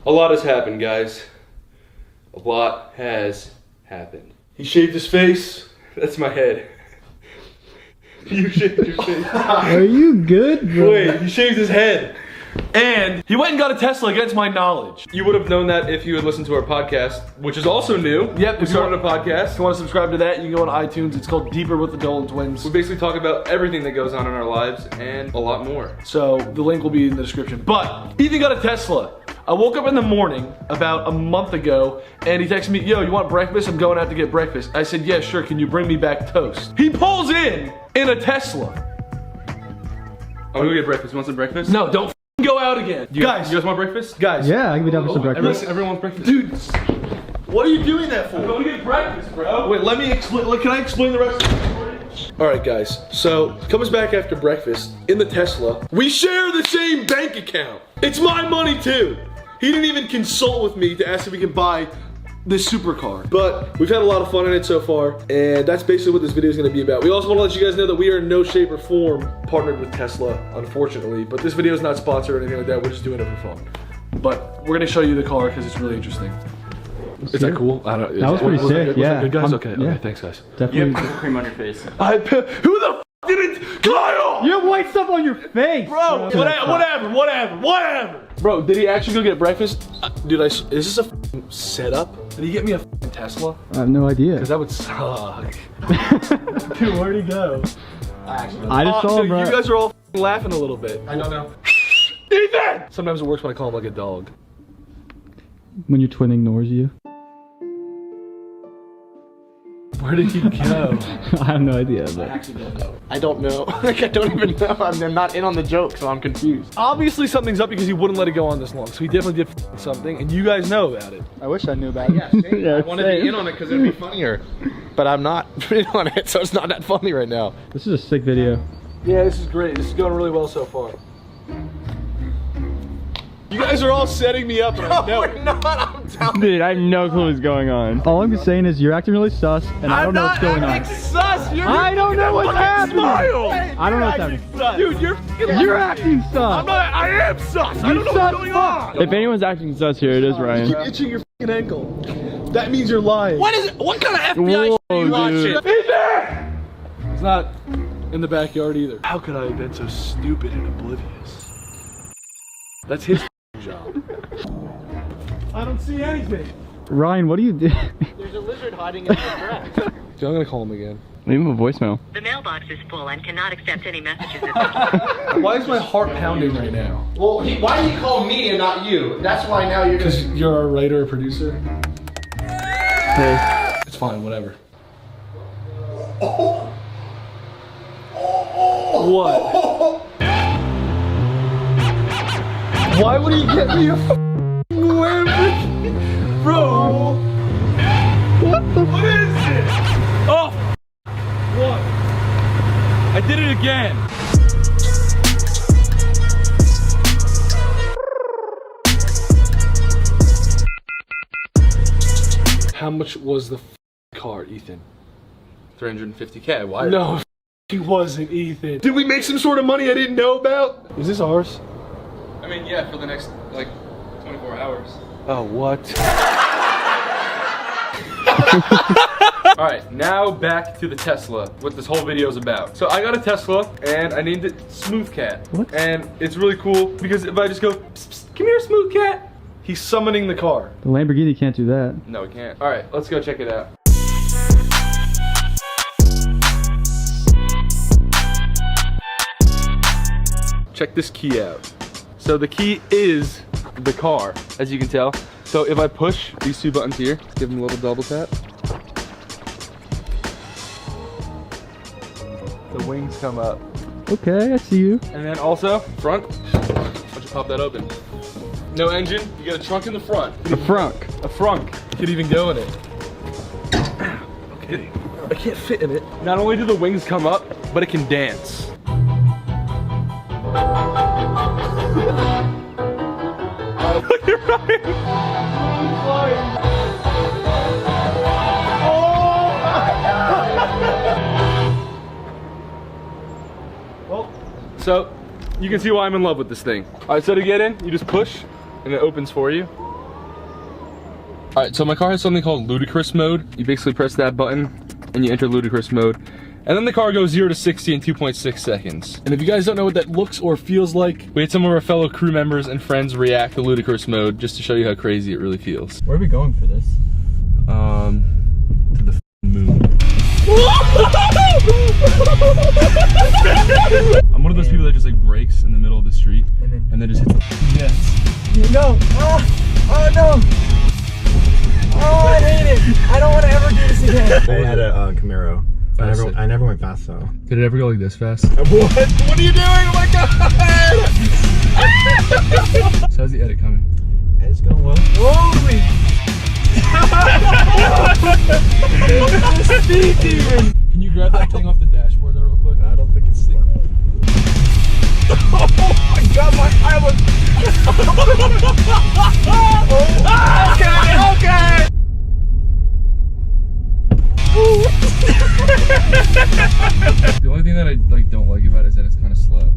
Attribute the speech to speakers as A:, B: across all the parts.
A: A lot has happened, guys. A lot has happened. He shaved his face. That's my head. You shaved your face.
B: Are you good, bro?
A: Wait, he shaved his head. And he went and got a Tesla against my knowledge. You would have known that if you had listened to our podcast, which is also new.
C: Yep,
A: we started a podcast.
C: If you want to subscribe to that, you can go on iTunes. It's called Deeper with the Dolan Twins.
A: We basically talk about everything that goes on in our lives and a lot more.
C: So the link will be in the description. But Ethan got a Tesla. I woke up in the morning about a month ago and he texted me, yo, you want breakfast? I'm going out to get breakfast. I said, yeah, sure. Can you bring me back toast? He pulls in a Tesla.
A: I'm gonna go get breakfast. You want some breakfast?
C: No, don't go out again.
A: You guys want breakfast?
C: Guys.
B: Yeah, I can be down for some breakfast.
A: Everyone wants breakfast.
C: Dude, what are you doing that for?
A: I'm going to get breakfast, bro.
C: Wait, let me explain. Can I explain the rest of the story?
A: Alright guys, so comes back after breakfast in the Tesla. We share the same bank account. It's my money too. He didn't even consult with me to ask if we can buy this supercar. But we've had a lot of fun in it so far, and that's basically what this video is going to be about. We also want to let you guys know that we are in no shape or form partnered with Tesla, unfortunately. But this video is not sponsored or anything like that. We're just doing it for fun. But we're going to show you the car because it's really interesting. Is that cool? I don't.
B: That was pretty sick. Yeah.
A: Was that good, guys? Okay.
B: Yeah.
A: Okay. Thanks, guys.
B: Definitely.
D: You have cream on your face.
A: Who the f did it? Kyle!
B: You have white stuff on your face,
C: Bro, whatever. Bro, did he actually go get breakfast?
A: Dude, is this a setup?
C: Did he get me a Tesla?
B: I have no idea.
C: Because that would suck.
B: Dude, where'd he go? I just saw him, bro.
C: You guys are all laughing a little bit.
A: I don't know.
C: Ethan! Sometimes it works when I call him like a dog.
B: When your twin ignores you.
C: Where did he go?
B: I have no idea, but.
D: I don't know. Like, I don't even know. I'm not in on the joke, so I'm confused.
C: Obviously something's up because he wouldn't let it go on this long. So he definitely did something, and you guys know about it.
B: I wish I knew about it.
D: Yeah, same.
B: Yeah,
D: I wanted to be in on it because it'd be funnier. But I'm not in on it, so it's not that funny right now.
B: This is a sick video.
C: Yeah, this is great. This is going really well so far. You guys are all setting me up, and I know it.
D: not. I'm telling
B: Dude, I have no clue what's going on. All I'm saying is you're acting really sus, and I don't know what's going on.
C: Sus.
B: I don't know what's happening.
C: Smile.
B: I don't know what's happening.
C: Dude,
B: You're acting sus.
C: I am sus. I don't know what's going on.
B: If anyone's acting sus here, it is Ryan.
C: Keep itching your f***ing ankle. That means you're lying.
D: What is it? What kind of FBI
B: Whoa,
D: are you watching?
C: It's not in the backyard either. How could I have been so stupid and oblivious? That's his job. I don't see anything.
B: Ryan, what do you do?
D: There's a lizard hiding in the grass.
C: I'm gonna call him again.
B: Leave him a voicemail.
E: The mailbox is full and cannot accept any messages at this time.
C: Why is my heart pounding right now?
D: Well, why did he call me and not you? That's why now you're
C: Because
D: just...
C: you're a writer or producer.
B: Hey.
C: It's fine, whatever. What? Why would he get me a f***ing Bro! What is it? Oh! What? I did it again! How much was the car, Ethan?
A: 350K. Why?
C: No, he wasn't, Ethan. Did we make some sort of money I didn't know about? Is this ours?
A: I mean, yeah, for the next, like, 24 hours.
C: Oh, what?
A: Alright, now back to the Tesla, what this whole video is about. So I got a Tesla, and I named it Smooth Cat.
B: What?
A: And it's really cool, because if I just go, psst, psst, come here, Smooth Cat.
C: He's summoning the car.
B: The Lamborghini can't do that.
A: No, it can't. Alright, let's go check it out. Check this key out. So the key is the car, as you can tell. So if I push these two buttons here, give them a little double tap. The wings come up.
B: Okay, I see you.
A: And then also, front, why don't you pop that open? No engine, you got a trunk in the front.
B: The front.
A: A frunk.
C: You could even go in it.
A: Okay. I can't fit in it. Not only do the wings come up, but it can dance. Look at Ryan. Well, so you can see why I'm in love with this thing. All right, so to get in, you just push, and it opens for you.
B: Alright, so my car has something called ludicrous mode. You basically press that button and you enter ludicrous mode. And then the car goes 0 to 60 in 2.6 seconds.
C: And if you guys don't know what that looks or feels like,
B: We had some of our fellow crew members and friends react to ludicrous mode just to show you how crazy it really feels.
F: Where are we going for this?
B: To the moon. I'm one of those people that just like brakes in the middle of the street and then just hits the
F: No! Oh no! Oh, I hate it! I don't want to ever do this again.
G: I had a Camaro. I never went fast though.
B: Did it ever go like this fast?
G: What? What are you doing? Oh my god!
B: So how's the edit coming?
G: It's going well.
F: Holy! Speed demon!
B: Can you grab that thing off the dashboard there real quick?
G: I don't think it's. Oh my god, my eye was. Okay.
B: The only thing that I like don't like about it is that it's kind of slow.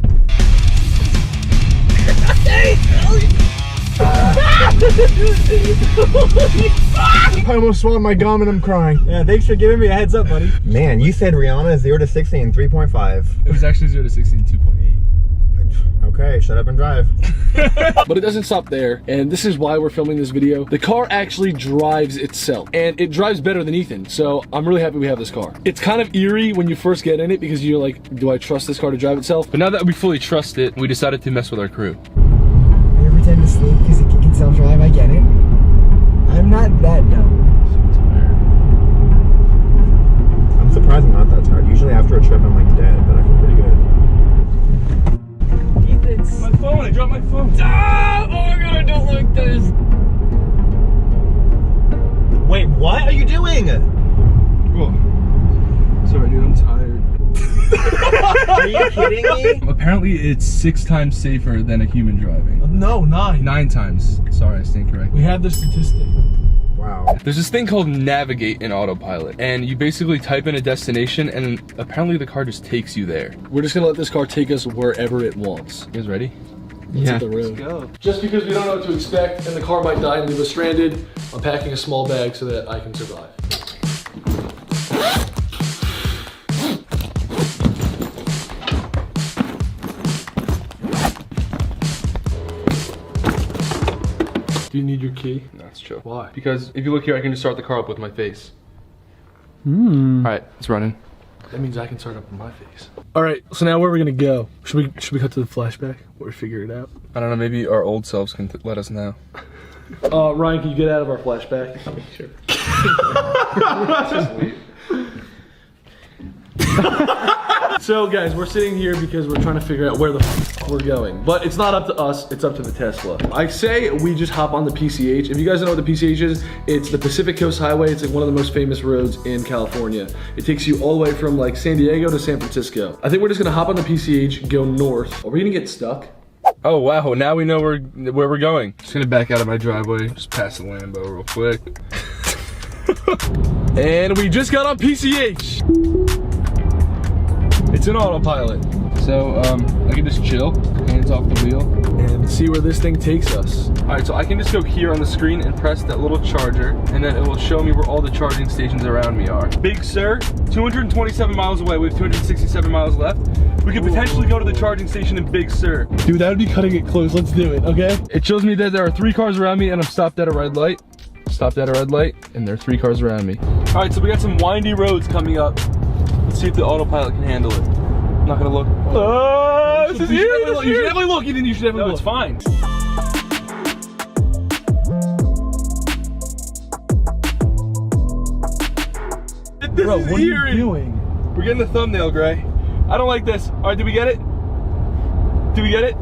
G: I almost swallowed my gum and I'm crying.
F: Yeah, thanks for giving me a heads up, buddy.
G: Man, you said Rihanna 0 to 60 in 3.5.
B: It was actually 0 to 60 in 2.8.
G: Okay, shut up and drive.
C: but it doesn't stop there. And this is why we're filming this video. The car actually drives itself and it drives better than Ethan. So I'm really happy we have this car. It's kind of eerie when you first get in it because you're like, do I trust this car to drive itself?
B: But now that we fully trust it, we decided to mess with our crew.
F: I pretend to sleep because it can self-drive, I get it. I'm not that dumb.
G: I'm surprised I'm not that tired. Usually after a trip I'm like dead, but I feel pretty good.
F: Ethan's...
B: My phone, I dropped my phone.
F: Ah! Oh my god, I don't like this.
G: Wait, what are you doing?
B: Cool. Sorry dude, I'm tired.
G: Are you kidding me?
B: Apparently it's 6 times safer than a human driving.
C: No, 9.
B: 9 times. Sorry, I stand corrected.
C: We have the statistic.
G: Wow.
B: There's this thing called navigate in autopilot, and you basically type in a destination and apparently the car just takes you there.
C: We're just gonna let this car take us wherever it wants.
B: You guys ready?
C: Let's hit the road.
B: Go.
C: Just because we don't know what to expect and the car might die and leave us stranded, I'm packing a small bag so that I can survive. Do you need your key?
B: No, it's chill.
C: Why?
B: Because if you look here, I can just start the car up with my face. Alright, it's running.
C: That means I can start up with my face. All right, so now where are we gonna go? Should we cut to the flashback where we figure it out?
B: I don't know, maybe our old selves can let us know.
C: Ryan, can you get out of our flashback? Sure.
B: Just leave.
C: So guys, we're sitting here because we're trying to figure out where the f we're going. But it's not up to us, it's up to the Tesla. I say we just hop on the PCH. If you guys don't know what the PCH is, it's the Pacific Coast Highway. It's like one of the most famous roads in California. It takes you all the way from like San Diego to San Francisco. I think we're just gonna hop on the PCH, go north. Are we gonna get stuck?
B: Oh wow, now we know where we're going. Just gonna back out of my driveway, just past the Lambo real quick.
C: And we just got on PCH. It's an autopilot.
B: So I can just chill, hands off the wheel.
C: And see where this thing takes us.
B: Alright, so I can just go here on the screen and press that little charger, and then it will show me where all the charging stations around me are. Big Sur, 227 miles away. We have 267 miles left. We could potentially go to the charging station in Big Sur.
C: Dude, that would be cutting it close. Let's do it, okay?
B: It shows me that there are 3 cars around me and I'm stopped at a red light. Stopped at a red light, and there are 3 cars around me. Alright, so we got some windy roads coming up. Let's see if the autopilot can handle it. I'm not gonna look.
C: This is here. You should definitely look, Ethan. You should definitely look.
B: It's fine.
C: Bro, what are you doing?
B: We're getting the thumbnail, Gray. I don't like this. Alright, did we get it? Did we get it?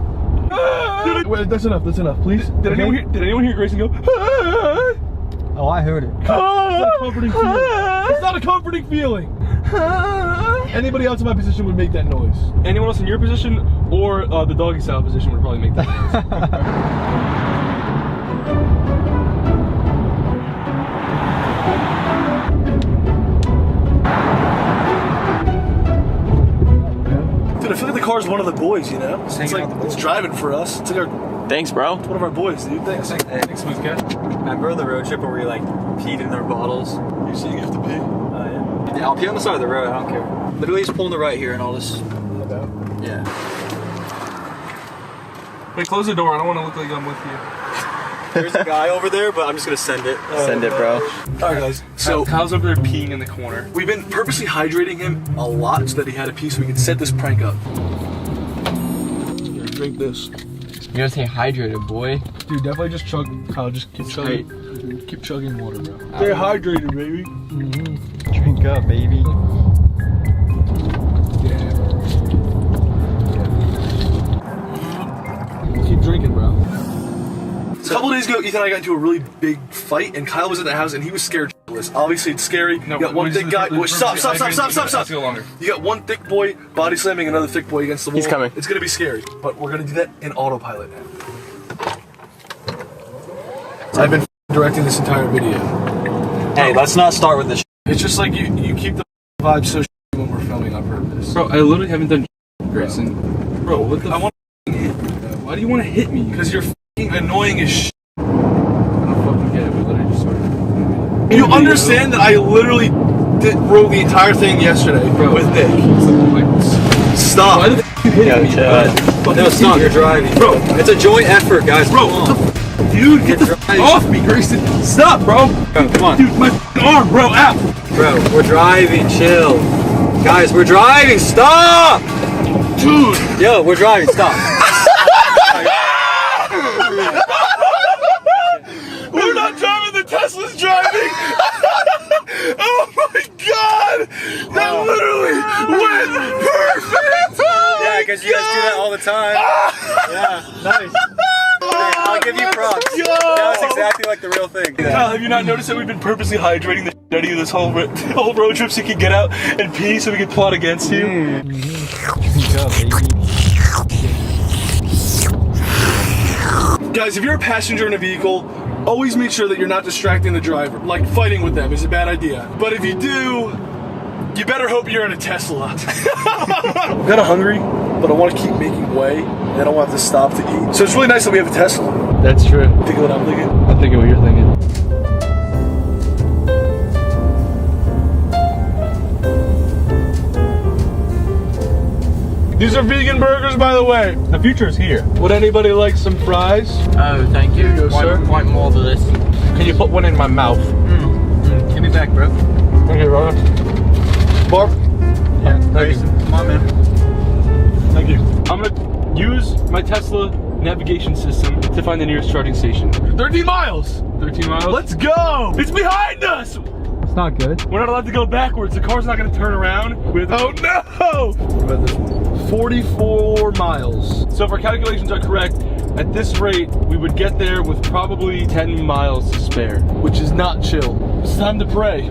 C: Wait, that's enough. That's enough. Please.
B: Did anyone hear Grayson go?
F: Oh, I heard it.
C: It's not a comforting feeling. It's not a comforting feeling. Anybody else in my position would make that noise.
B: Anyone else in your position or the doggy style position would probably make that noise.
C: Dude, I feel like the car's one of the boys, you know? It's like, it's driving for us. It's like our
F: Thanks, bro.
C: One of our boys, dude. Thanks.
B: Thanks, smooth guy.
F: Remember the road trip where we like peed in their bottles?
C: You see, you have to pee.
F: Yeah. Yeah, I'll pee on the side of the road. I don't care. Literally, just pull on the right here and all this. Yeah.
B: Wait, close the door. I don't want to look like I'm with you.
F: There's a guy over there, but I'm just gonna send it.
D: Send it, bro.
C: All right, guys. So
B: Kyle's over there peeing in the corner.
C: we've been purposely hydrating him a lot so that he had a pee so we could set this prank up. Here, drink this.
F: You gotta stay hydrated, boy.
C: Dude, definitely just chug. Kyle, just keep chugging. Keep chugging water, bro.
A: Stay hydrated, baby.
G: Drink up, baby.
C: Keep drinking, bro. A couple days ago, Ethan and I got into a really big fight, and Kyle was in the house, and he was scared shitless. Obviously, it's scary.
B: No,
C: you got one thick guy. Wait, stop!
B: Let's go longer.
C: You got one thick boy body slamming another thick boy against the wall.
D: He's coming.
C: It's gonna be scary, but we're gonna do that in autopilot now. I've been directing this entire video.
F: Hey, let's not start with this.
C: It's just like you keep the vibe so when we're filming on purpose.
B: Bro, I literally haven't done Grayson. Bro, what the? I want to hit. Why do you want to hit me?
C: Because you're f***ing annoying as shit.
B: I don't fucking get it. We literally just started.
C: You understand that I literally wrote the entire thing yesterday with Nick. Stop.
B: Why the f you hitting me?
F: No, stop. You're driving.
C: Bro,
F: It's a joint effort, guys.
C: bro,
F: Come
C: what
F: on.
C: the f? Dude, get the f off me, Grayson. Stop, bro.
F: Come on.
C: Dude, my arm, bro, ow.
F: Bro, we're driving. Chill. Guys, we're driving. Stop!
C: Dude.
F: Yo, we're driving. Stop.
C: We're not driving, the Tesla's driving. Oh my god. That literally went perfect.
F: Yeah, because you guys do that all the time. Yeah, nice. Hey, I'll give you props.
C: Yo.
F: That was exactly like the real thing.
C: Kyle, have you not noticed that we've been purposely hydrating the shit out of you this whole road trip so you can get out and pee so we can plot against you? Guys, if you're a passenger in a vehicle, always make sure that you're not distracting the driver. Like, fighting with them is a bad idea. But if you do, you better hope you're in a Tesla. I'm kind of hungry, but I want to keep making way, and I don't want to stop to eat. So it's really nice that we have a Tesla.
B: That's true.
C: Think of what I'm thinking?
B: I'm thinking what you're thinking.
C: These are vegan burgers, by the way.
G: The future is here.
C: Would anybody like some fries?
F: Oh, thank you.
C: Go, sir.
F: Want more of this?
D: Can you put one in my mouth?
F: Give me back, bro.
C: Okay, brother. Barb?
F: Yeah, Grayson. Come on, man.
C: Thank you.
B: I'm gonna use my Tesla navigation system to find the nearest charging station.
C: 13 miles.
B: 13 miles.
C: Let's go. It's behind us.
G: It's not good.
B: We're not allowed to go backwards. The car's not gonna turn around. We have to
C: Oh no! What about this one? 44 miles.
B: So if our calculations are correct, at this rate, we would get there with probably 10 miles to spare.
C: Which is not chill. It's time to pray.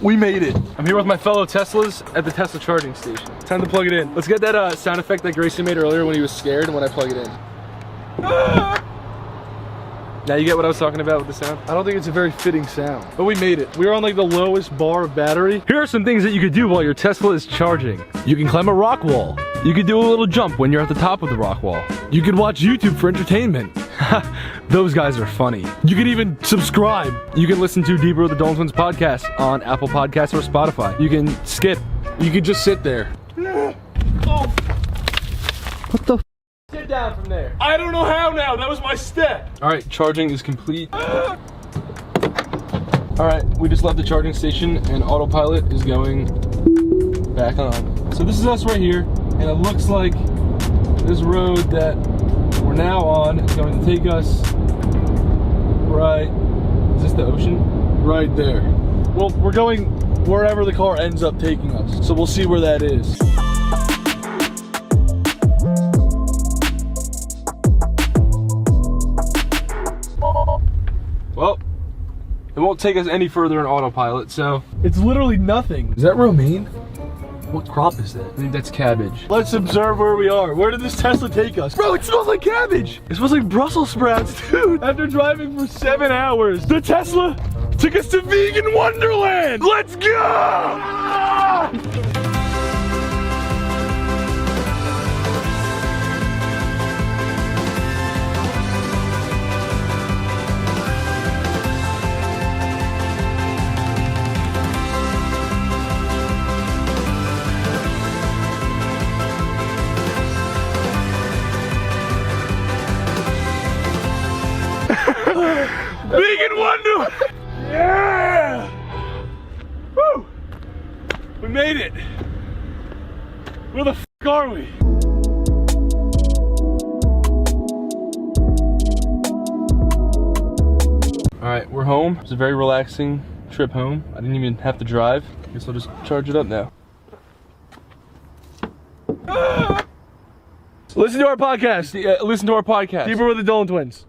C: We made it.
B: I'm here with my fellow Teslas at the Tesla charging station. Time to plug it in. Let's get that sound effect that Grayson made earlier when he was scared and when I plug it in. Now you get what I was talking about with the sound?
C: I don't think it's a very fitting sound, but we made it. We're on like the lowest bar of battery.
B: Here are some things that you could do while your Tesla is charging. You can climb a rock wall. You could do a little jump when you're at the top of the rock wall. You could watch YouTube for entertainment. Those guys are funny. You could even subscribe. You can listen to Deeper with the Dolan Twins podcast on Apple Podcasts or Spotify. You can skip.
C: You could just sit there.
B: What the f?
C: Sit down from there. I don't know how now. That was my step.
B: All right, charging is complete. All right, we just left the charging station and autopilot is going back on. So this is us right here, and it looks like this road that we're now on is going to take us right. Is this the ocean?
C: Right there. Well, we're going wherever the car ends up taking us. So we'll see where that is.
B: Well, it won't take us any further in autopilot, so
C: It's literally nothing. Is that romaine? What crop is that?
B: I think that's cabbage.
C: Let's observe where we are. Where did this Tesla take us? Bro, it smells like cabbage. It smells like Brussels sprouts, dude. After driving for 7 hours, the Tesla
B: Took us to Vegan Wonderland. Let's go! Vegan Wonderland! Yeah! Woo! We made it! Where the f are we? Alright, we're home. It's a very relaxing trip home. I didn't even have to drive. Guess I'll just charge it up now.
C: Listen to our podcast.
B: Listen to our podcast.
C: Deeper with the Dolan twins.